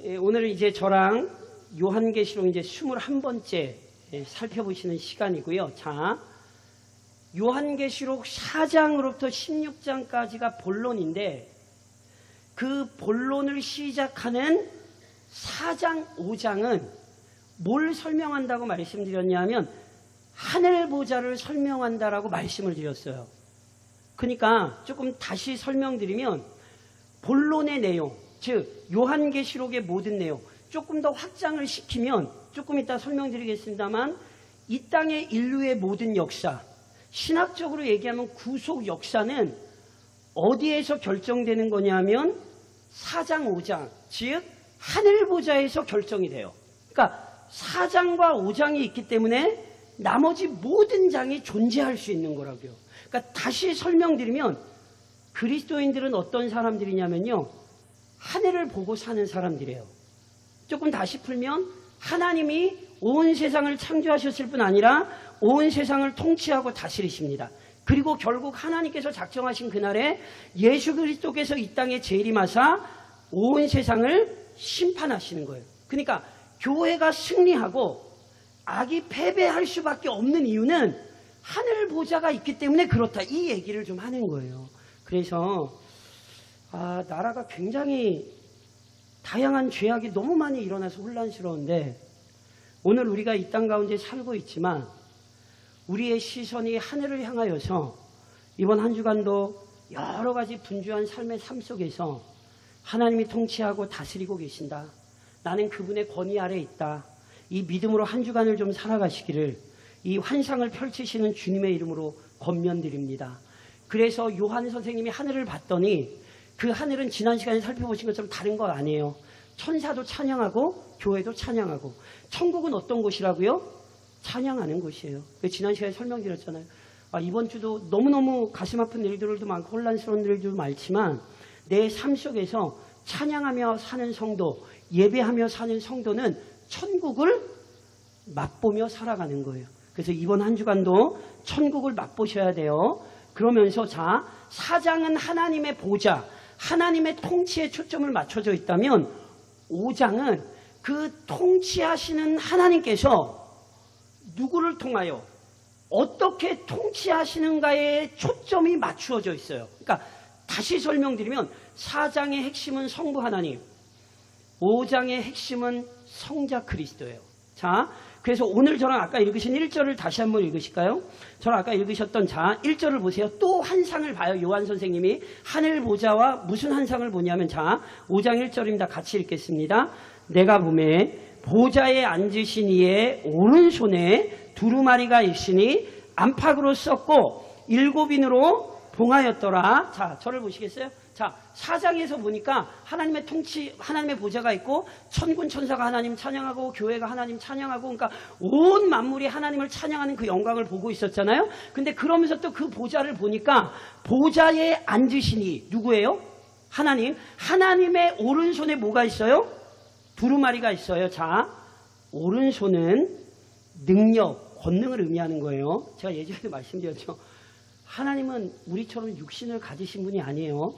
오늘은 이제 저랑 요한계시록 이제 21번째 살펴보시는 시간이고요. 자, 요한계시록 4장으로부터 16장까지가 본론인데 그 본론을 시작하는 4장, 5장은 뭘 설명한다고 말씀드렸냐면 하늘보좌를 설명한다라고 말씀을 드렸어요. 그러니까 조금 다시 설명드리면 본론의 내용, 즉 요한계시록의 모든 내용 조금 더 확장을 시키면 조금 이따 설명드리겠습니다만 이 땅의 인류의 모든 역사, 신학적으로 얘기하면 구속 역사는 어디에서 결정되는 거냐면 4장, 5장, 즉 하늘보좌에서 결정이 돼요. 그러니까 4장과 5장이 있기 때문에 나머지 모든 장이 존재할 수 있는 거라고요. 그러니까 다시 설명드리면 그리스도인들은 어떤 사람들이냐면요, 하늘을 보고 사는 사람들이에요. 조금 다시 풀면 하나님이 온 세상을 창조하셨을 뿐 아니라 온 세상을 통치하고 다스리십니다. 그리고 결국 하나님께서 작정하신 그날에 예수 그리스도께서 이 땅에 재림하사 온 세상을 심판하시는 거예요. 그러니까 교회가 승리하고 악이 패배할 수밖에 없는 이유는 하늘 보좌가 있기 때문에 그렇다. 이 얘기를 좀 하는 거예요. 그래서 나라가 굉장히 다양한 죄악이 너무 많이 일어나서 혼란스러운데 오늘 우리가 이 땅 가운데 살고 있지만 우리의 시선이 하늘을 향하여서 이번 한 주간도 여러 가지 분주한 삶의 삶 속에서 하나님이 통치하고 다스리고 계신다. 나는 그분의 권위 아래 있다. 이 믿음으로 한 주간을 좀 살아가시기를 이 환상을 펼치시는 주님의 이름으로 권면드립니다. 그래서 요한 선생님이 하늘을 봤더니 그 하늘은 지난 시간에 살펴보신 것처럼 다른 거 아니에요. 천사도 찬양하고 교회도 찬양하고 천국은 어떤 곳이라고요? 찬양하는 곳이에요. 지난 시간에 설명드렸잖아요. 이번 주도 너무너무 가슴 아픈 일들도 많고 혼란스러운 일들도 많지만 내 삶 속에서 찬양하며 사는 성도, 예배하며 사는 성도는 천국을 맛보며 살아가는 거예요. 그래서 이번 한 주간도 천국을 맛보셔야 돼요. 그러면서 자, 4장은 하나님의 보좌, 하나님의 통치에 초점을 맞춰져 있다면 5장은 그 통치하시는 하나님께서 누구를 통하여 어떻게 통치하시는가에 초점이 맞추어져 있어요. 그러니까 다시 설명드리면 4장의 핵심은 성부 하나님, 5장의 핵심은 성자 그리스도예요. 자, 그래서 오늘 저랑 아까 읽으신 1절을 다시 한번 읽으실까요? 저랑 아까 읽으셨던 1절을 보세요. 또 환상을 봐요. 요한 선생님이 하늘 보좌와 무슨 환상을 보냐면 5장 1절입니다. 같이 읽겠습니다. 내가 보매 보좌에 앉으신 이의 오른손에 두루마리가 있으니 안팎으로 썼고 7인으로 봉하였더라. 자, 저를 보시겠어요? 자, 4장에서 보니까 하나님의 통치, 하나님의 보좌가 있고 천군 천사가 하나님 찬양하고 교회가 하나님 찬양하고 그러니까 온 만물이 하나님을 찬양하는 그 영광을 보고 있었잖아요. 근데 그러면서 또 그 보좌를 보니까 보좌에 앉으시니 누구예요? 하나님. 하나님의 오른손에 뭐가 있어요? 두루마리가 있어요. 자, 오른손은 능력, 권능을 의미하는 거예요. 제가 예전에도 말씀드렸죠. 하나님은 우리처럼 육신을 가지신 분이 아니에요.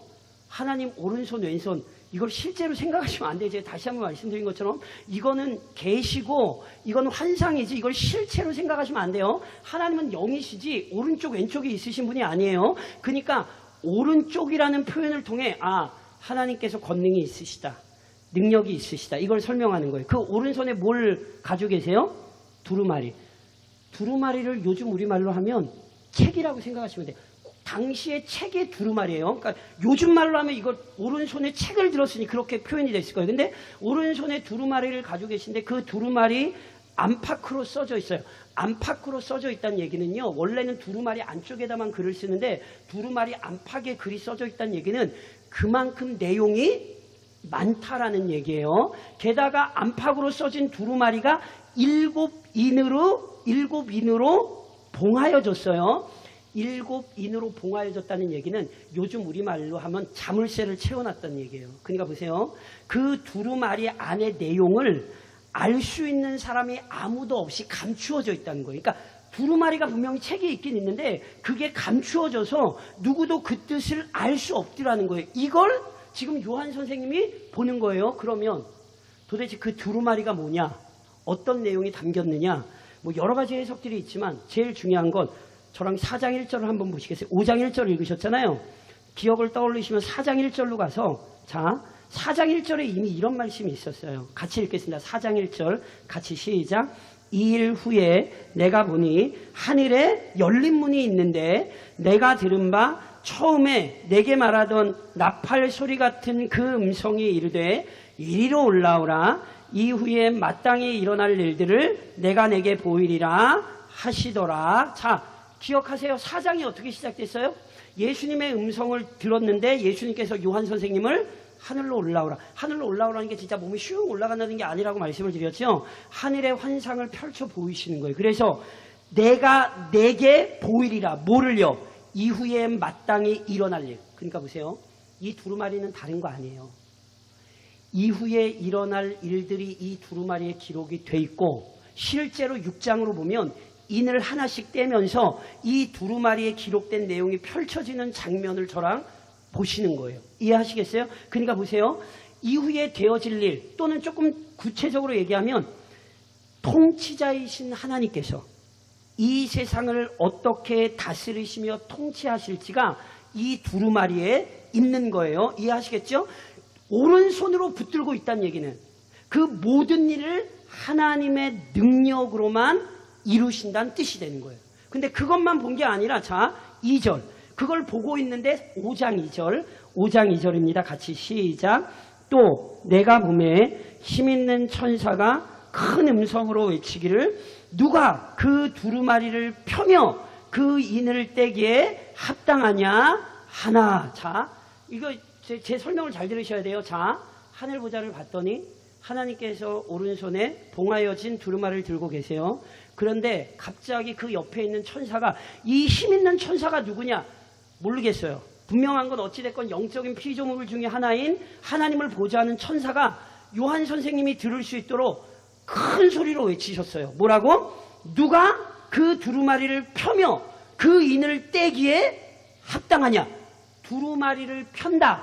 하나님 오른손 왼손 이걸 실제로 생각하시면 안 돼요. 제가 다시 한번 말씀드린 것처럼 이거는 계시고 이건 환상이지 이걸 실체로 생각하시면 안 돼요. 하나님은 영이시지 오른쪽 왼쪽이 있으신 분이 아니에요. 그러니까 오른쪽이라는 표현을 통해 하나님께서 권능이 있으시다. 능력이 있으시다. 이걸 설명하는 거예요. 그 오른손에 뭘 가지고 계세요? 두루마리. 두루마리를 요즘 우리말로 하면 책이라고 생각하시면 돼요. 당시의 책의 두루마리예요. 그러니까 요즘 말로 하면 이걸 오른손에 책을 들었으니 그렇게 표현이 됐을 거예요. 근데 오른손에 두루마리를 가지고 계신데 그 두루마리 안팎으로 써져 있어요. 안팎으로 써져 있다는 얘기는요. 원래는 두루마리 안쪽에다만 글을 쓰는데 두루마리 안팎에 글이 써져 있다는 얘기는 그만큼 내용이 많다라는 얘기예요. 게다가 안팎으로 써진 두루마리가 7인으로 봉하여졌어요. 7인으로 봉하여졌다는 얘기는 요즘 우리말로 하면 자물쇠를 채워놨다는 얘기예요. 그러니까 보세요. 그 두루마리 안의 내용을 알 수 있는 사람이 아무도 없이 감추어져 있다는 거예요. 그러니까 두루마리가 분명히 책이 있긴 있는데 그게 감추어져서 누구도 그 뜻을 알 수 없더라는 거예요. 이걸 지금 요한 선생님이 보는 거예요. 그러면 도대체 그 두루마리가 뭐냐? 어떤 내용이 담겼느냐? 뭐 여러 가지 해석들이 있지만 제일 중요한 건 저랑 4장 1절을 한번 보시겠어요? 5장 1절을 읽으셨잖아요. 기억을 떠올리시면 4장 1절로 가서 자 4장 1절에 이미 이런 말씀이 있었어요. 같이 읽겠습니다. 4장 1절 같이 시작. 2일 후에 내가 보니 하늘에 열린 문이 있는데 내가 들은 바 처음에 내게 말하던 나팔 소리 같은 그 음성이 이르되 이리로 올라오라. 이후에 마땅히 일어날 일들을 내가 내게 보이리라 하시더라. 자, 기억하세요. 4장이 어떻게 시작됐어요? 예수님의 음성을 들었는데 예수님께서 요한 선생님을 하늘로 올라오라. 하늘로 올라오라는 게 진짜 몸이 슝 올라간다는 게 아니라고 말씀을 드렸죠. 하늘의 환상을 펼쳐 보이시는 거예요. 그래서 내가 내게 보이리라. 뭐를요? 이후에 마땅히 일어날 일. 그러니까 보세요. 이 두루마리는 다른 거 아니에요. 이후에 일어날 일들이 이 두루마리에 기록이 돼 있고 실제로 6장으로 보면 인을 하나씩 떼면서 이 두루마리에 기록된 내용이 펼쳐지는 장면을 저랑 보시는 거예요. 이해하시겠어요? 그러니까 보세요. 이후에 되어질 일 또는 조금 구체적으로 얘기하면 통치자이신 하나님께서 이 세상을 어떻게 다스리시며 통치하실지가 이 두루마리에 있는 거예요. 이해하시겠죠? 오른손으로 붙들고 있다는 얘기는 그 모든 일을 하나님의 능력으로만 이루신다는 뜻이 되는 거예요. 근데 그것만 본 게 아니라 자 2절 그걸 보고 있는데 5장 2절입니다. 같이 시작. 또 내가 보매 힘있는 천사가 큰 음성으로 외치기를 누가 그 두루마리를 펴며 그 인을 떼기에 합당하냐 하나. 자 이거 제 설명을 잘 들으셔야 돼요. 자 하늘 보좌를 봤더니 하나님께서 오른손에 봉하여진 두루마리를 들고 계세요. 그런데 갑자기 그 옆에 있는 천사가 이 힘있는 천사가 누구냐 모르겠어요. 분명한 건 어찌됐건 영적인 피조물 중에 하나인 하나님을 보좌하는 천사가 요한 선생님이 들을 수 있도록 큰 소리로 외치셨어요. 뭐라고? 누가 그 두루마리를 펴며 그 인을 떼기에 합당하냐. 두루마리를 편다,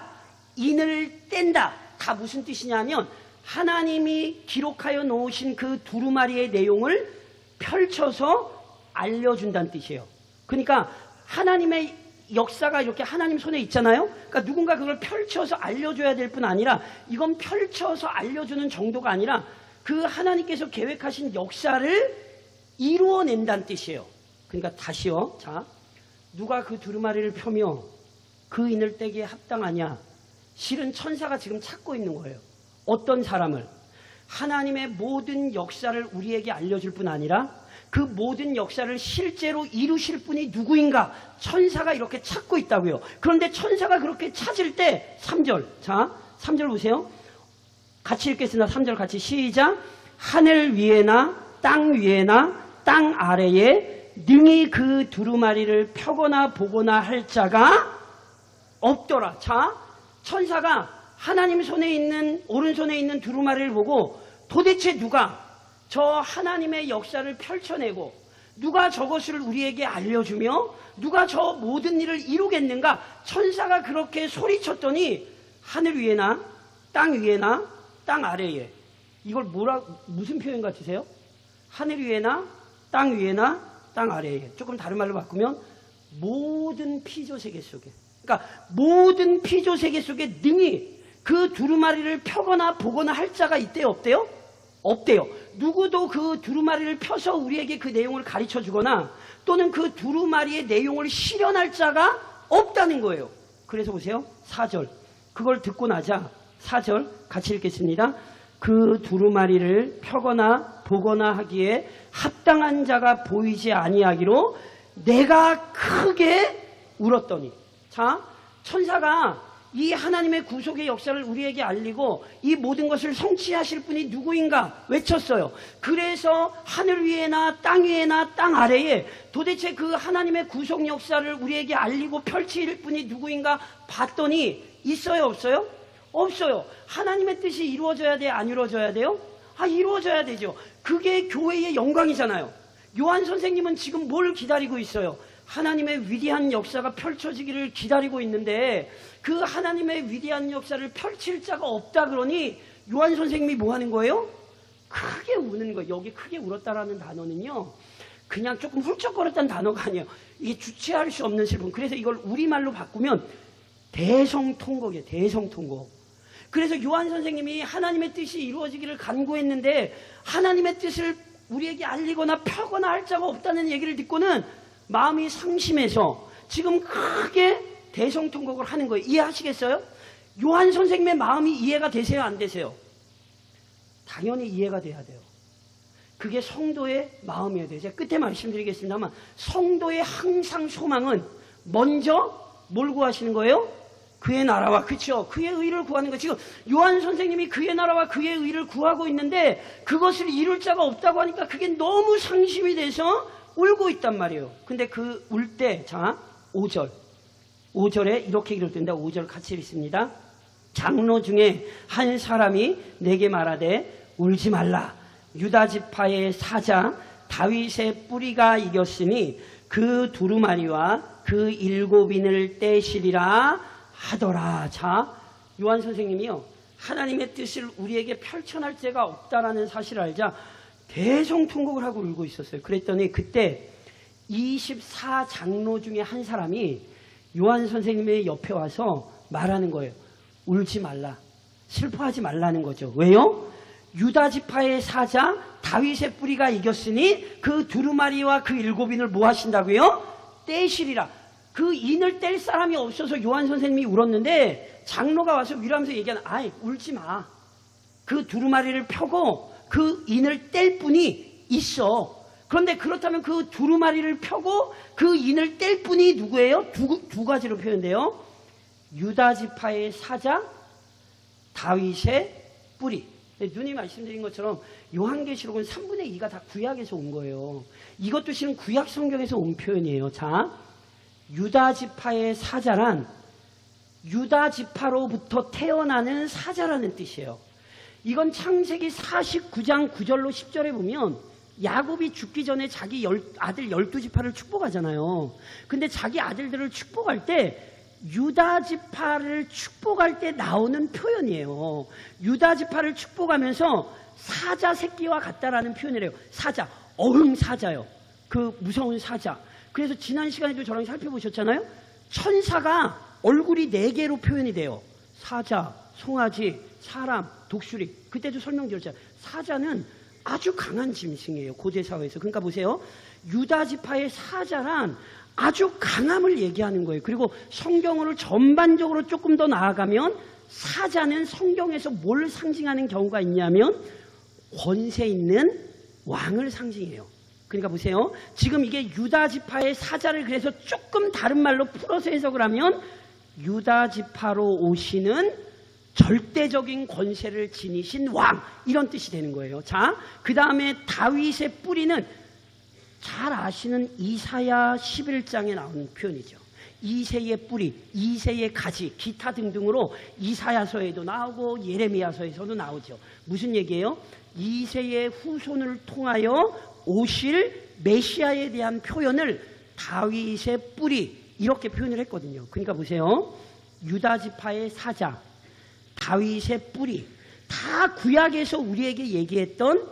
인을 뗀다. 다 무슨 뜻이냐면 하나님이 기록하여 놓으신 그 두루마리의 내용을 펼쳐서 알려준다는 뜻이에요. 그러니까 하나님의 역사가 이렇게 하나님 손에 있잖아요. 그러니까 누군가 그걸 펼쳐서 알려줘야 될 뿐 아니라 이건 펼쳐서 알려주는 정도가 아니라 그 하나님께서 계획하신 역사를 이루어낸다는 뜻이에요. 그러니까 다시요. 자, 누가 그 두루마리를 펴며 그 인을 떼기에 합당하냐. 실은 천사가 지금 찾고 있는 거예요. 어떤 사람을. 하나님의 모든 역사를 우리에게 알려줄 뿐 아니라 그 모든 역사를 실제로 이루실 분이 누구인가 천사가 이렇게 찾고 있다고요. 그런데 천사가 그렇게 찾을 때 3절 자 3절 보세요. 같이 읽겠습니다. 3절 같이 시작. 하늘 위에나 땅 위에나 땅 아래에 능히 그 두루마리를 펴거나 보거나 할 자가 없더라. 자 천사가 하나님 손에 있는 오른손에 있는 두루마리를 보고 도대체 누가 저 하나님의 역사를 펼쳐내고 누가 저것을 우리에게 알려주며 누가 저 모든 일을 이루겠는가. 천사가 그렇게 소리쳤더니 하늘 위에나 땅 위에나 땅 아래에 이걸 무슨 표현 같으세요? 하늘 위에나 땅 위에나 땅 아래에 조금 다른 말로 바꾸면 모든 피조세계 속에 그러니까 모든 피조세계 속에 능히 그 두루마리를 펴거나 보거나 할 자가 있대요? 없대요? 없대요. 누구도 그 두루마리를 펴서 우리에게 그 내용을 가르쳐 주거나 또는 그 두루마리의 내용을 실현할 자가 없다는 거예요. 그래서 보세요. 4절. 그걸 듣고 나자 4절 같이 읽겠습니다. 그 두루마리를 펴거나 보거나 하기에 합당한 자가 보이지 아니하기로 내가 크게 울었더니. 자, 천사가 이 하나님의 구속의 역사를 우리에게 알리고 이 모든 것을 성취하실 분이 누구인가 외쳤어요. 그래서 하늘 위에나 땅 위에나 땅 아래에 도대체 그 하나님의 구속 역사를 우리에게 알리고 펼칠 분이 누구인가 봤더니 있어요? 없어요? 없어요. 하나님의 뜻이 이루어져야 돼요? 안 이루어져야 돼요? 이루어져야 되죠. 그게 교회의 영광이잖아요. 요한 선생님은 지금 뭘 기다리고 있어요? 하나님의 위대한 역사가 펼쳐지기를 기다리고 있는데 그 하나님의 위대한 역사를 펼칠 자가 없다 그러니 요한 선생님이 뭐 하는 거예요? 크게 우는 거예요. 여기 크게 울었다라는 단어는요, 그냥 조금 훌쩍거렸다는 단어가 아니에요. 이게 주체할 수 없는 슬픔. 그래서 이걸 우리말로 바꾸면 대성통곡이에요. 대성통곡. 그래서 요한 선생님이 하나님의 뜻이 이루어지기를 간구했는데 하나님의 뜻을 우리에게 알리거나 펴거나 할 자가 없다는 얘기를 듣고는 마음이 상심해서 지금 크게 대성통곡을 하는 거예요. 이해하시겠어요? 요한 선생님의 마음이 이해가 되세요? 안 되세요? 당연히 이해가 돼야 돼요. 그게 성도의 마음이어야 돼요. 제가 끝에 말씀드리겠습니다만 성도의 항상 소망은 먼저 뭘 구하시는 거예요? 그의 나라와, 그렇죠? 그의 의를 구하는 거예요. 지금 요한 선생님이 그의 나라와 그의 의를 구하고 있는데 그것을 이룰 자가 없다고 하니까 그게 너무 상심이 돼서 울고 있단 말이에요. 근데 그 울 때, 자, 5절에 이렇게 기록된다. 5절 같이 읽습니다. 장로 중에 한 사람이 내게 말하되 울지 말라. 유다 지파의 사자 다윗의 뿌리가 이겼으니 그 두루마리와 그 7인을 떼시리라 하더라. 자, 요한 선생님이요, 하나님의 뜻을 우리에게 펼쳐날 데가 없다라는 사실을 알자 대성통곡을 하고 울고 있었어요. 그랬더니 그때 24장로 중에 한 사람이 요한 선생님의 옆에 와서 말하는 거예요. 울지 말라. 슬퍼하지 말라는 거죠. 왜요? 유다 지파의 사자 다윗의 뿌리가 이겼으니 그 두루마리와 그 7인을 뭐 하신다고요? 떼시리라. 그 인을 뗄 사람이 없어서 요한 선생님이 울었는데 장로가 와서 위로하면서 얘기하는, 아이 울지 마. 그 두루마리를 펴고 그 인을 뗄 분이 있어. 그런데 그렇다면 그 두루마리를 펴고 그 인을 뗄 분이 누구예요? 두 가지로 표현돼요. 유다 지파의 사자, 다윗의 뿌리. 누님이 말씀드린 것처럼 요한계시록은 3분의 2가 다 구약에서 온 거예요. 이것도 실은 구약 성경에서 온 표현이에요. 자, 유다 지파의 사자란 유다 지파로부터 태어나는 사자라는 뜻이에요. 이건 창세기 49장 9절로 10절에 보면 야곱이 죽기 전에 자기 아들 12지파를 축복하잖아요. 근데 자기 아들들을 축복할 때 유다 지파를 축복할 때 나오는 표현이에요. 유다 지파를 축복하면서 사자 새끼와 같다라는 표현을 해요. 사자, 어흥 사자요. 그 무서운 사자. 그래서 지난 시간에도 저랑 살펴보셨잖아요. 천사가 얼굴이 4개로 표현이 돼요. 사자, 송아지, 사람, 독수리. 그때도 설명드렸잖아요. 사자는 아주 강한 짐승이에요. 고대 사회에서. 그러니까 보세요. 유다 지파의 사자란 아주 강함을 얘기하는 거예요. 그리고 성경으로 전반적으로 조금 더 나아가면 사자는 성경에서 뭘 상징하는 경우가 있냐면 권세 있는 왕을 상징해요. 그러니까 보세요. 지금 이게 유다 지파의 사자를 그래서 조금 다른 말로 풀어서 해석을 하면 유다 지파로 오시는 절대적인 권세를 지니신 왕, 이런 뜻이 되는 거예요. 자, 그 다음에 다윗의 뿌리는 잘 아시는 이사야 11장에 나오는 표현이죠. 이새의 뿌리, 이새의 가지, 기타 등등으로 이사야서에도 나오고 예레미야서에서도 나오죠. 무슨 얘기예요? 이새의 후손을 통하여 오실 메시아에 대한 표현을 다윗의 뿌리, 이렇게 표현을 했거든요. 그러니까 보세요. 유다 지파의 사자, 다윗의 뿌리, 다 구약에서 우리에게 얘기했던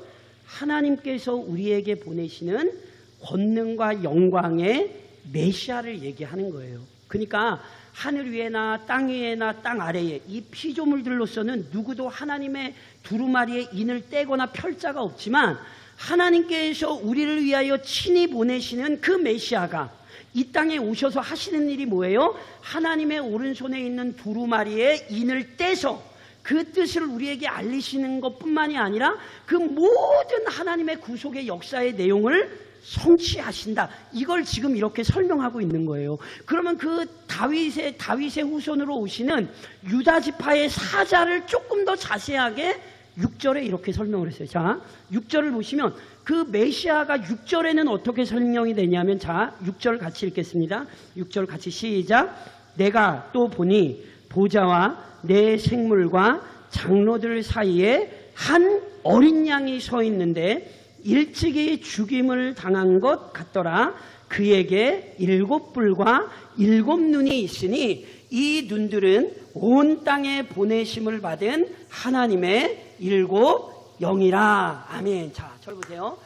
하나님께서 우리에게 보내시는 권능과 영광의 메시아를 얘기하는 거예요. 그러니까 하늘 위에나 땅 위에나 땅 아래에 이 피조물들로서는 누구도 하나님의 두루마리의 인을 떼거나 펼 자가 없지만 하나님께서 우리를 위하여 친히 보내시는 그 메시아가 이 땅에 오셔서 하시는 일이 뭐예요? 하나님의 오른손에 있는 두루마리의 인을 떼서 그 뜻을 우리에게 알리시는 것뿐만이 아니라 그 모든 하나님의 구속의 역사의 내용을 성취하신다. 이걸 지금 이렇게 설명하고 있는 거예요. 그러면 그 다윗의 후손으로 오시는 유다 지파의 사자를 조금 더 자세하게 6절에 이렇게 설명을 했어요. 자, 6절을 보시면 그 메시아가 6절에는 어떻게 설명이 되냐면, 자, 6절 같이 읽겠습니다. 6절 같이 시작. 내가 또 보니 보좌와 내 생물과 장로들 사이에 한 어린 양이 서 있는데 일찍이 죽임을 당한 것 같더라. 그에게 7뿔과 7 눈이 있으니 이 눈들은 온 땅에 보내심을 받은 하나님의 일곱 영이라. 아멘. 자, 저를 보세요.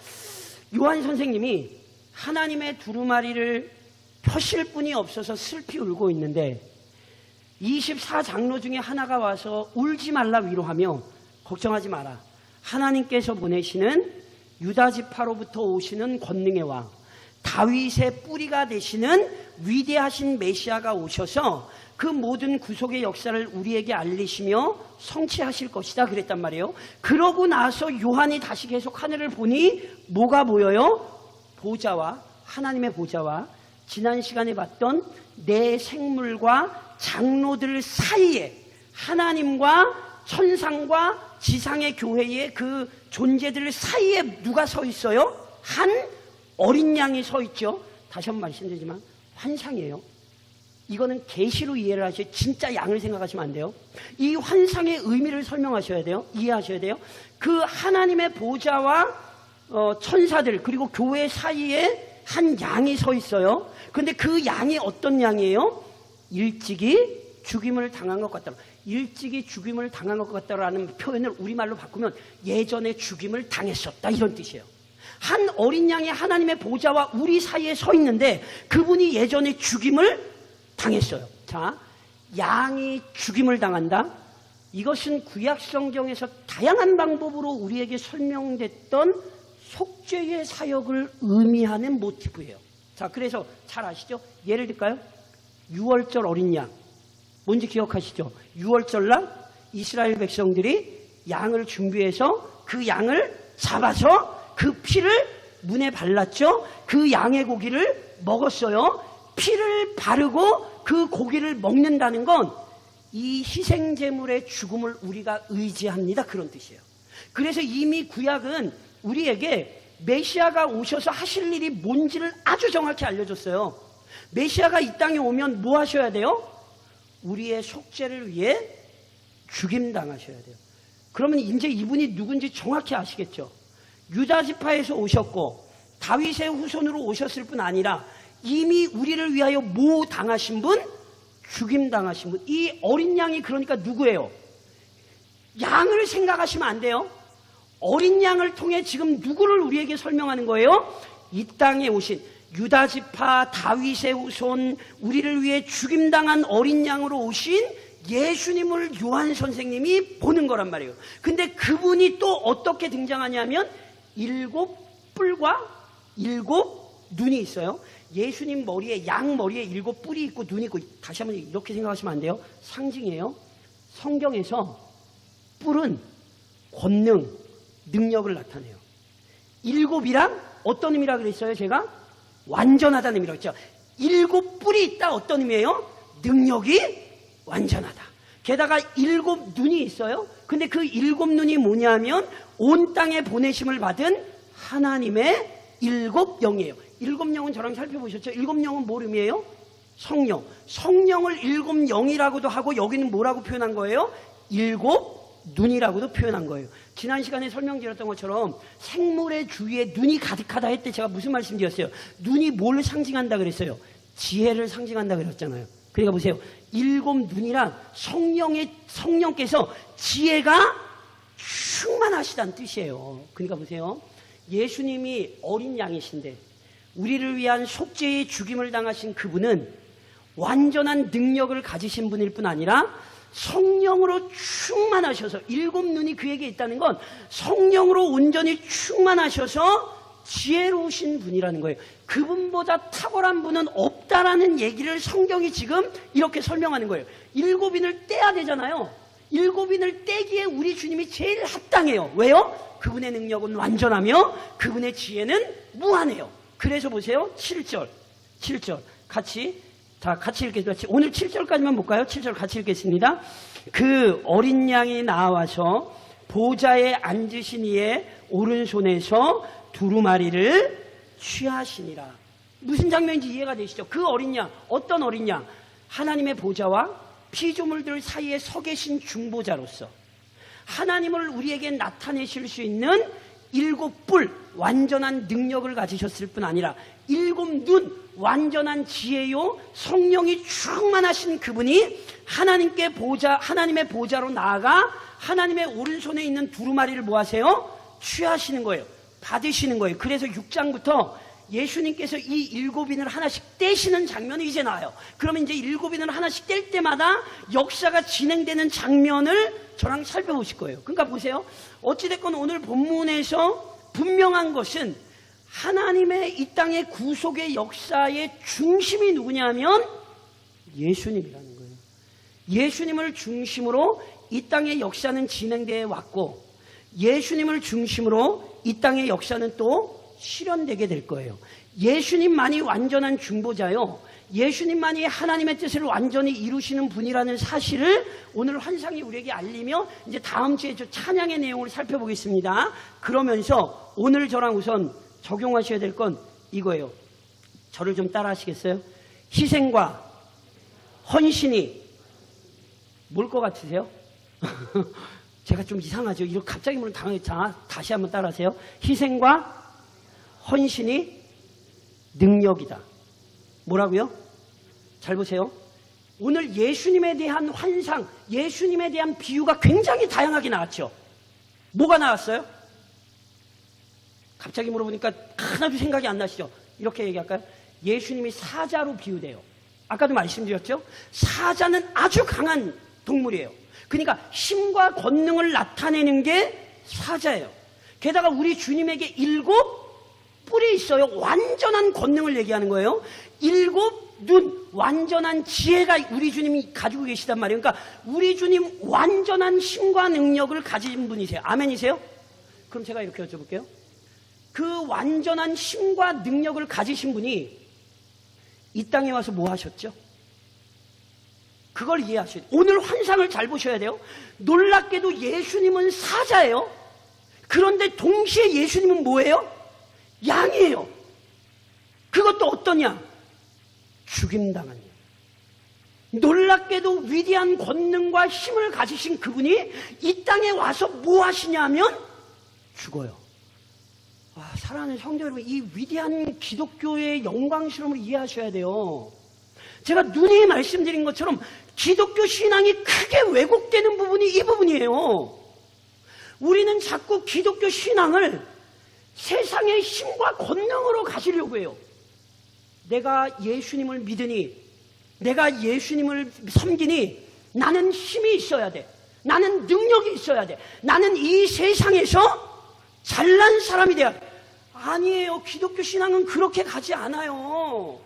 요한 선생님이 하나님의 두루마리를 펴실 분이 없어서 슬피 울고 있는데 24장로 중에 하나가 와서 울지 말라 위로하며 걱정하지 마라. 하나님께서 보내시는 유다지파로부터 오시는 권능의 왕 다윗의 뿌리가 되시는 위대하신 메시아가 오셔서 그 모든 구속의 역사를 우리에게 알리시며 성취하실 것이다 그랬단 말이에요. 그러고 나서 요한이 다시 계속 하늘을 보니 뭐가 보여요? 보좌와 하나님의 보좌와 지난 시간에 봤던 내 생물과 장로들 사이에 하나님과 천상과 지상의 교회의 그 존재들 사이에 누가 서 있어요? 한 어린 양이 서 있죠. 다시 한번 말씀드리지만 환상이에요. 이거는 계시로 이해를 하셔야, 진짜 양을 생각하시면 안 돼요. 이 환상의 의미를 설명하셔야 돼요. 이해하셔야 돼요. 그 하나님의 보좌와 천사들 그리고 교회 사이에 한 양이 서 있어요. 근데 그 양이 어떤 양이에요? 일찍이 죽임을 당한 것 같다. 일찍이 죽임을 당한 것 같다라는 표현을 우리말로 바꾸면 예전에 죽임을 당했었다 이런 뜻이에요. 한 어린 양이 하나님의 보좌와 우리 사이에 서 있는데 그분이 예전에 죽임을 당했어요. 자, 양이 죽임을 당한다. 이것은 구약 성경에서 다양한 방법으로 우리에게 설명됐던 속죄의 사역을 의미하는 모티브예요. 자, 그래서 잘 아시죠? 예를 들까요? 유월절 어린 양. 뭔지 기억하시죠? 유월절날 이스라엘 백성들이 양을 준비해서 그 양을 잡아서 그 피를 문에 발랐죠. 그 양의 고기를 먹었어요. 피를 바르고 그 고기를 먹는다는 건 이 희생제물의 죽음을 우리가 의지합니다. 그런 뜻이에요. 그래서 이미 구약은 우리에게 메시아가 오셔서 하실 일이 뭔지를 아주 정확히 알려줬어요. 메시아가 이 땅에 오면 뭐 하셔야 돼요? 우리의 속죄를 위해 죽임당하셔야 돼요. 그러면 이제 이분이 누군지 정확히 아시겠죠? 유다지파에서 오셨고 다윗의 후손으로 오셨을 뿐 아니라 이미 우리를 위하여 뭐 당하신 분? 죽임당하신 분. 이 어린 양이 그러니까 누구예요? 양을 생각하시면 안 돼요. 어린 양을 통해 지금 누구를 우리에게 설명하는 거예요? 이 땅에 오신 유다지파 다윗의 후손 우리를 위해 죽임당한 어린 양으로 오신 예수님을 요한 선생님이 보는 거란 말이에요. 근데 그분이 또 어떻게 등장하냐면 7뿔과 7눈이 있어요. 예수님 머리에 양 머리에 7뿔이 있고 눈이 있고 다시 한번 이렇게 생각하시면 안 돼요. 상징이에요. 성경에서 뿔은 권능, 능력을 나타내요. 7이란 어떤 의미라 그랬어요? 제가 완전하다는 의미라고 했죠. 7뿔이 있다 어떤 의미예요? 능력이 완전하다. 게다가 7눈이 있어요. 근데 그 7눈이 뭐냐면 온 땅에 보내심을 받은 하나님의 7영이에요. 7영은 저랑 살펴보셨죠? 7영은 뭘 의미해요? 성령. 성령을 7영이라고도 하고 여기는 뭐라고 표현한 거예요? 7눈이라고도 표현한 거예요. 지난 시간에 설명드렸던 것처럼 생물의 주위에 눈이 가득하다 했을 때 제가 무슨 말씀드렸어요? 눈이 뭘 상징한다 그랬어요? 지혜를 상징한다 그랬잖아요. 그러니까 보세요. 7눈이란 성령께서 지혜가 충만하시다는 뜻이에요. 그러니까 보세요. 예수님이 어린 양이신데 우리를 위한 속죄의 죽임을 당하신 그분은 완전한 능력을 가지신 분일 뿐 아니라 성령으로 충만하셔서 7눈이 그에게 있다는 건 성령으로 온전히 충만하셔서 지혜로우신 분이라는 거예요. 그분보다 탁월한 분은 없다라는 얘기를 성경이 지금 이렇게 설명하는 거예요. 7인을 떼야 되잖아요. 7인을 떼기에 우리 주님이 제일 합당해요. 왜요? 그분의 능력은 완전하며 그분의 지혜는 무한해요. 그래서 보세요. 7절 같이 읽겠습니다. 오늘 7절까지만 볼까요? 7절 같이 읽겠습니다. 그 어린 양이 나와서 보좌에 앉으신 이의 오른손에서 두루마리를 취하시니라. 무슨 장면인지 이해가 되시죠? 그 어린 양, 어떤 어린 양? 하나님의 보좌와 피조물들 사이에 서 계신 중보자로서 하나님을 우리에게 나타내실 수 있는 일곱 뿔 완전한 능력을 가지셨을 뿐 아니라 일곱 눈 완전한 지혜요 성령이 충만하신 그분이 하나님의 보좌로 나아가 하나님의 오른손에 있는 두루마리를 뭐 하세요? 취하시는 거예요. 받으시는 거예요. 그래서 6장부터 예수님께서 이 일곱인을 하나씩 떼시는 장면이 이제 나와요. 그러면 이제 일곱인을 하나씩 뗄 때마다 역사가 진행되는 장면을 저랑 살펴보실 거예요. 그러니까 보세요. 어찌됐건 오늘 본문에서 분명한 것은 하나님의 이 땅의 구속의 역사의 중심이 누구냐면 예수님이라는 거예요. 예수님을 중심으로 이 땅의 역사는 진행되어 왔고 예수님을 중심으로 이 땅의 역사는 또 실현되게 될 거예요. 예수님만이 완전한 중보자요. 예수님만이 하나님의 뜻을 완전히 이루시는 분이라는 사실을 오늘 환상이 우리에게 알리며 이제 다음 주에 저 찬양의 내용을 살펴보겠습니다. 그러면서 오늘 저랑 우선 적용하셔야 될 건 이거예요. 저를 좀 따라 하시겠어요? 희생과 헌신이 뭘 것 같으세요? 제가 좀 이상하죠? 이렇게 갑자기 물론 당황했잖아. 다시 한번 따라 하세요. 희생과 헌신이 능력이다. 뭐라고요? 잘 보세요. 오늘 예수님에 대한 환상, 예수님에 대한 비유가 굉장히 다양하게 나왔죠. 뭐가 나왔어요? 갑자기 물어보니까 하나도 생각이 안 나시죠? 이렇게 얘기할까요? 예수님이 사자로 비유돼요. 아까도 말씀드렸죠? 사자는 아주 강한 동물이에요. 그러니까 힘과 권능을 나타내는 게 사자예요. 게다가 우리 주님에게 일곱 뿔이 있어요. 완전한 권능을 얘기하는 거예요. 일곱 눈, 완전한 지혜가 우리 주님이 가지고 계시단 말이에요. 그러니까 우리 주님 완전한 힘과 능력을 가진 분이세요. 아멘이세요? 그럼 제가 이렇게 여쭤볼게요. 그 완전한 힘과 능력을 가지신 분이 이 땅에 와서 뭐 하셨죠? 그걸 이해하셔야 돼요. 오늘 환상을 잘 보셔야 돼요. 놀랍게도 예수님은 사자예요. 그런데 동시에 예수님은 뭐예요? 양이에요. 그것도 어떤 양? 죽임당한 양. 놀랍게도 위대한 권능과 힘을 가지신 그분이 이 땅에 와서 뭐 하시냐면 죽어요. 사랑하는 성도 여러분, 이 위대한 기독교의 영광스러움을 이해하셔야 돼요. 제가 누누이 말씀드린 것처럼 기독교 신앙이 크게 왜곡되는 부분이 이 부분이에요. 우리는 자꾸 기독교 신앙을 세상의 힘과 권능으로 가지려고 해요. 내가 예수님을 믿으니, 내가 예수님을 섬기니 나는 힘이 있어야 돼. 나는 능력이 있어야 돼. 나는 이 세상에서 잘난 사람이 돼야 돼. 아니에요. 기독교 신앙은 그렇게 가지 않아요.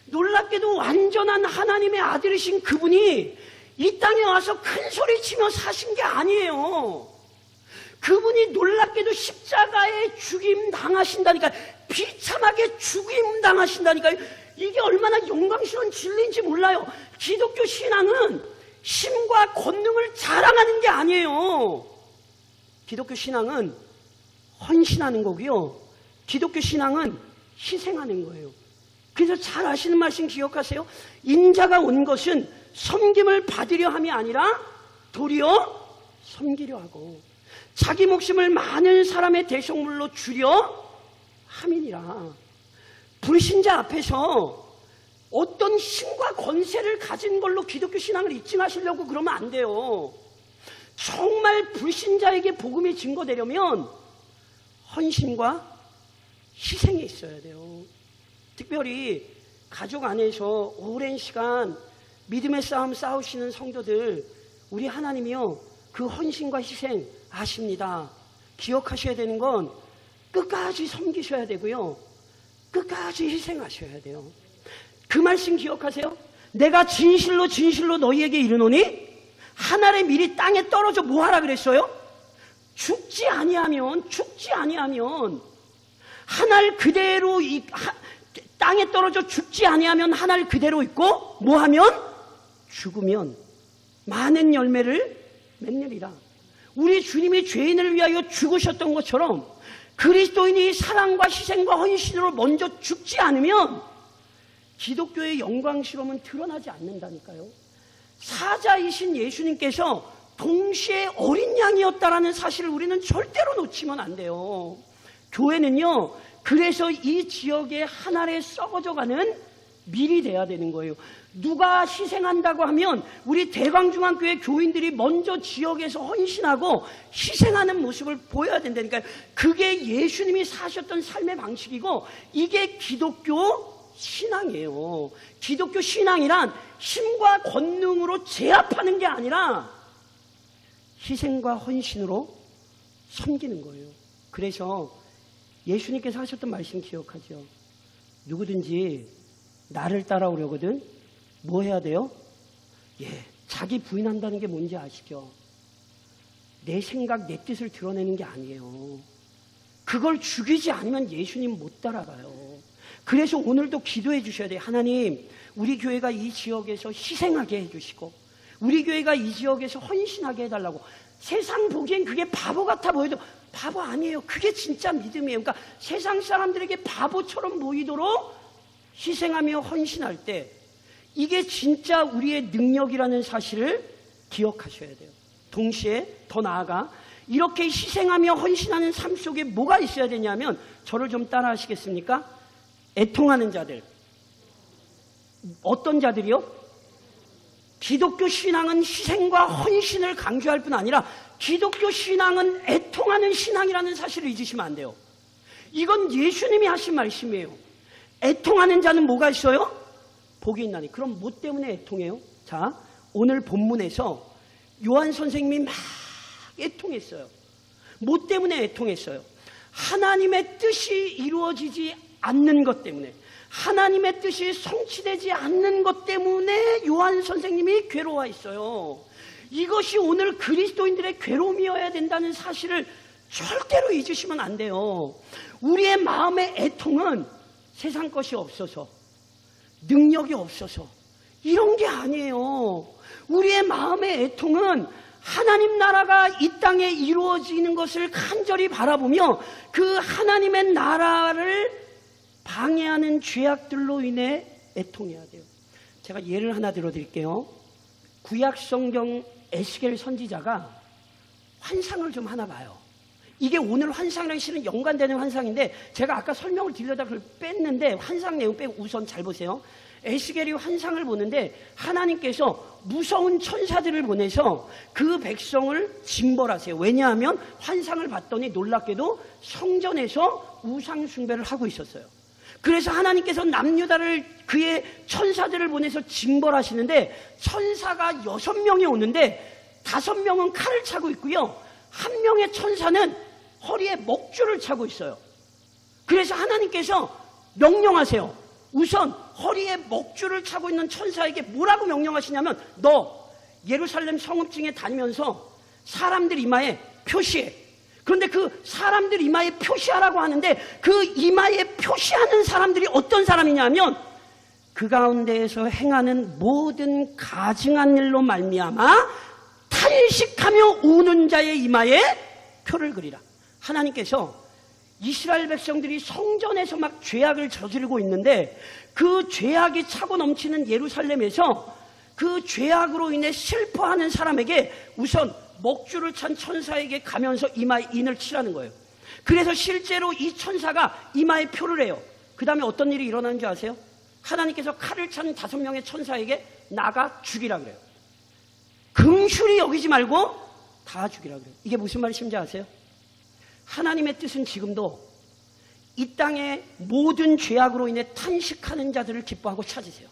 놀랍게도 완전한 하나님의 아들이신 그분이 이 땅에 와서 큰 소리 치며 사신 게 아니에요. 그분이 놀랍게도 십자가에 죽임 당하신다니까, 비참하게 죽임 당하신다니까. 이게 얼마나 영광스러운 진리인지 몰라요. 기독교 신앙은 힘과 권능을 자랑하는 게 아니에요. 기독교 신앙은 헌신하는 거고요. 기독교 신앙은 희생하는 거예요. 그래서 잘 아시는 말씀 기억하세요. 인자가 온 것은 섬김을 받으려 함이 아니라 도리어 섬기려 하고 자기 목숨을 많은 사람의 대속물로 주려 함이니라. 불신자 앞에서 어떤 힘과 권세를 가진 걸로 기독교 신앙을 입증하시려고 그러면 안 돼요. 정말 불신자에게 복음이 증거되려면 헌신과 희생이 있어야 돼요. 특별히 가족 안에서 오랜 시간 믿음의 싸움 싸우시는 성도들, 우리 하나님이요 그 헌신과 희생 아십니다. 기억하셔야 되는 건 끝까지 섬기셔야 되고요, 끝까지 희생하셔야 돼요. 그 말씀 기억하세요? 내가 진실로 진실로 너희에게 이르노니 한 알의 밀이 땅에 떨어져 뭐하라 그랬어요? 죽지 아니하면 한 알 그대로 땅에 떨어져 죽지 아니하면 한 알 그대로 있고 뭐하면? 죽으면 많은 열매를 맺느니라. 우리 주님이 죄인을 위하여 죽으셨던 것처럼 그리스도인이 사랑과 희생과 헌신으로 먼저 죽지 않으면 기독교의 영광스러움은 드러나지 않는다니까요. 사자이신 예수님께서 동시에 어린 양이었다라는 사실을 우리는 절대로 놓치면 안 돼요. 교회는요, 그래서 이 지역의 한 알에 썩어져가는 밀이 돼야 되는 거예요. 누가 희생한다고 하면 우리 대광중앙교회 교인들이 먼저 지역에서 헌신하고 희생하는 모습을 보여야 된다니까요. 그게 예수님이 사셨던 삶의 방식이고 이게 기독교 신앙이에요. 기독교 신앙이란 힘과 권능으로 제압하는 게 아니라 희생과 헌신으로 섬기는 거예요. 그래서 예수님께서 하셨던 말씀 기억하죠? 누구든지 나를 따라오려거든 뭐 해야 돼요? 자기 부인한다는 게 뭔지 아시죠? 내 생각, 내 뜻을 드러내는 게 아니에요. 그걸 죽이지 않으면 예수님 못 따라가요. 그래서 오늘도 기도해 주셔야 돼요. 하나님, 우리 교회가 이 지역에서 희생하게 해주시고 우리 교회가 이 지역에서 헌신하게 해달라고. 세상 보기엔 그게 바보 같아 보여도 바보 아니에요. 그게 진짜 믿음이에요. 그러니까 세상 사람들에게 바보처럼 보이도록 희생하며 헌신할 때 이게 진짜 우리의 능력이라는 사실을 기억하셔야 돼요. 동시에 더 나아가 이렇게 희생하며 헌신하는 삶 속에 뭐가 있어야 되냐면, 저를 좀 따라 하시겠습니까? 애통하는 자들. 어떤 자들이요? 기독교 신앙은 희생과 헌신을 강조할 뿐 아니라 기독교 신앙은 애통하는 신앙이라는 사실을 잊으시면 안 돼요. 이건 예수님이 하신 말씀이에요. 애통하는 자는 뭐가 있어요? 복이 있나니. 그럼 뭐 때문에 애통해요? 자, 오늘 본문에서 요한 선생님이 막 애통했어요. 뭐 때문에 애통했어요? 하나님의 뜻이 이루어지지 않는 것 때문에, 하나님의 뜻이 성취되지 않는 것 때문에 요한 선생님이 괴로워했어요. 이것이 오늘 그리스도인들의 괴로움이어야 된다는 사실을 절대로 잊으시면 안 돼요. 우리의 마음의 애통은 세상 것이 없어서, 능력이 없어서 이런 게 아니에요. 우리의 마음의 애통은 하나님 나라가 이 땅에 이루어지는 것을 간절히 바라보며 그 하나님의 나라를 방해하는 죄악들로 인해 애통해야 돼요. 제가 예를 하나 들어드릴게요. 구약 성경 에스겔 선지자가 환상을 좀 하나 봐요. 이게 오늘 환상이랑 실은 연관되는 환상인데 제가 아까 설명을 드리려다 그걸 뺐는데 환상 내용 빼고 우선 잘 보세요. 에스겔이 환상을 보는데 하나님께서 무서운 천사들을 보내서 그 백성을 징벌하세요. 왜냐하면 환상을 봤더니 놀랍게도 성전에서 우상 숭배를 하고 있었어요. 그래서 하나님께서 남유다를 그의 천사들을 보내서 징벌하시는데 천사가 6명이 오는데 5명은 칼을 차고 있고요. 1명의 천사는 허리에 먹줄을 차고 있어요. 그래서 하나님께서 명령하세요. 우선 허리에 먹줄을 차고 있는 천사에게 뭐라고 명령하시냐면, 너 예루살렘 성읍중에 다니면서 사람들 이마에 표시해. 그런데 그 사람들 이마에 표시하라고 하는데 그 이마에 표시하는 사람들이 어떤 사람이냐면 그 가운데에서 행하는 모든 가증한 일로 말미암아 탄식하며 우는 자의 이마에 표를 그리라. 하나님께서 이스라엘 백성들이 성전에서 막 죄악을 저지르고 있는데 그 죄악이 차고 넘치는 예루살렘에서 그 죄악으로 인해 슬퍼하는 사람에게 우선 먹줄을 찬 천사에게 가면서 이마에 인을 치라는 거예요. 그래서 실제로 이 천사가 이마에 표를 해요. 그 다음에 어떤 일이 일어나는 줄 아세요? 하나님께서 칼을 찬 5명의 천사에게 나가 죽이라 그래요. 긍휼히 여기지 말고 다 죽이라 그래요. 이게 무슨 말인지 아세요? 하나님의 뜻은 지금도 이 땅의 모든 죄악으로 인해 탄식하는 자들을 기뻐하고 찾으세요.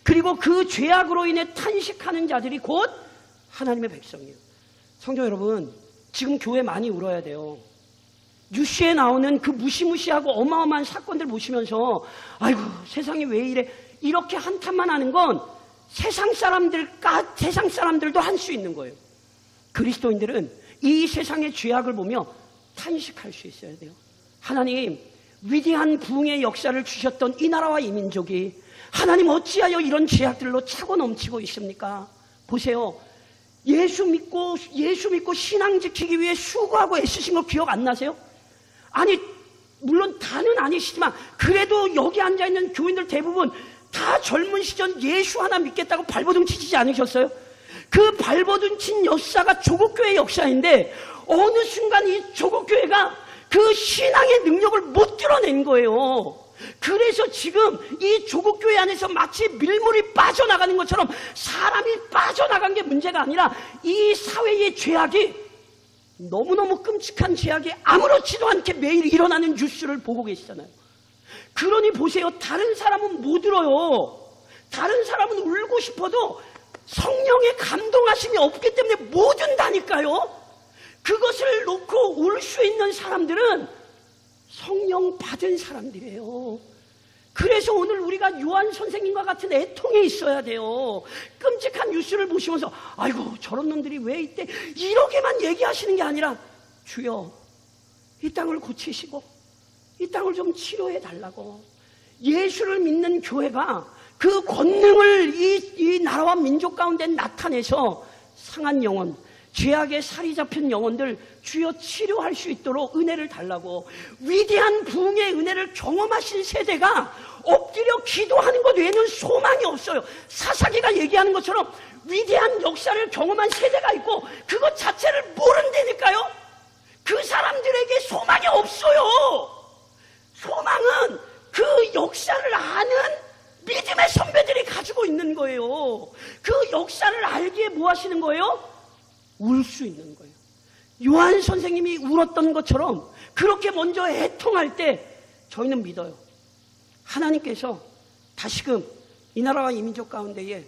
그리고 그 죄악으로 인해 탄식하는 자들이 곧 하나님의 백성이에요. 성도 여러분, 지금 교회 많이 울어야 돼요. 뉴스에 나오는 그 무시무시하고 어마어마한 사건들 보시면서 아이고 세상이 왜 이래, 이렇게 한탄만 하는 건 세상 사람들도 할 수 있는 거예요. 그리스도인들은 이 세상의 죄악을 보며 탄식할 수 있어야 돼요. 하나님, 위대한 부흥의 역사를 주셨던 이 나라와 이 민족이 하나님 어찌하여 이런 죄악들로 차고 넘치고 있습니까? 보세요. 예수 믿고 신앙 지키기 위해 수고하고 애쓰신 거 기억 안 나세요? 아니, 물론 다는 아니시지만 그래도 여기 앉아있는 교인들 대부분 다 젊은 시절 예수 하나 믿겠다고 발버둥 치지 않으셨어요? 그 발버둥친 역사가 조국교회 역사인데 어느 순간 이 조국교회가 그 신앙의 능력을 못 드러낸 거예요. 그래서 지금 이 조국교회 안에서 마치 밀물이 빠져나가는 것처럼 사람이 빠져나간 게 문제가 아니라 이 사회의 죄악이 너무너무 끔찍한 죄악이 아무렇지도 않게 매일 일어나는 뉴스를 보고 계시잖아요. 그러니 보세요. 다른 사람은 못 울어요. 다른 사람은 울고 싶어도 성령의 감동하심이 없기 때문에 못 운다니까요. 그것을 놓고 울 수 있는 사람들은 성령 받은 사람들이에요. 그래서 오늘 우리가 요한 선생님과 같은 애통에 있어야 돼요. 끔찍한 뉴스를 보시면서 아이고 저런 놈들이 왜 이때 이렇게만 얘기하시는 게 아니라 주여 이 땅을 고치시고 이 땅을 좀 치료해 달라고. 예수를 믿는 교회가 그 권능을 이 나라와 민족 가운데 나타내서 상한 영혼, 죄악에 살이 잡힌 영혼들 주여 치료할 수 있도록 은혜를 달라고. 위대한 부흥의 은혜를 경험하신 세대가 엎드려 기도하는 것 외에는 소망이 없어요. 사사기가 얘기하는 것처럼 위대한 역사를 경험한 세대가 있고 그것 자체를 모른다니까요. 그 사람들에게 소망이 없어요. 소망은 그 역사를 아는 믿음의 선배들이 가지고 있는 거예요. 그 역사를 알기에 뭐 하시는 거예요? 울 수 있는 거예요. 요한 선생님이 울었던 것처럼 그렇게 먼저 애통할 때 저희는 믿어요. 하나님께서 다시금 이 나라와 이 민족 가운데에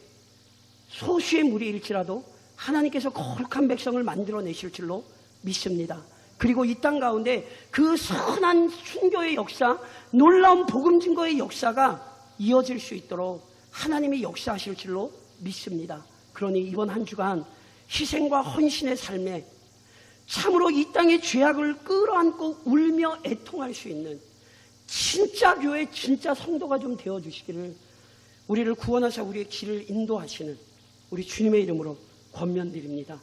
소수의 무리일지라도 하나님께서 거룩한 백성을 만들어내실 줄로 믿습니다. 그리고 이 땅 가운데 그 선한 순교의 역사, 놀라운 복음 증거의 역사가 이어질 수 있도록 하나님이 역사하실 줄로 믿습니다. 그러니 이번 한 주간 희생과 헌신의 삶에 참으로 이 땅의 죄악을 끌어안고 울며 애통할 수 있는 진짜 교회, 진짜 성도가 좀 되어주시기를 우리를 구원하사 우리의 길을 인도하시는 우리 주님의 이름으로 권면드립니다.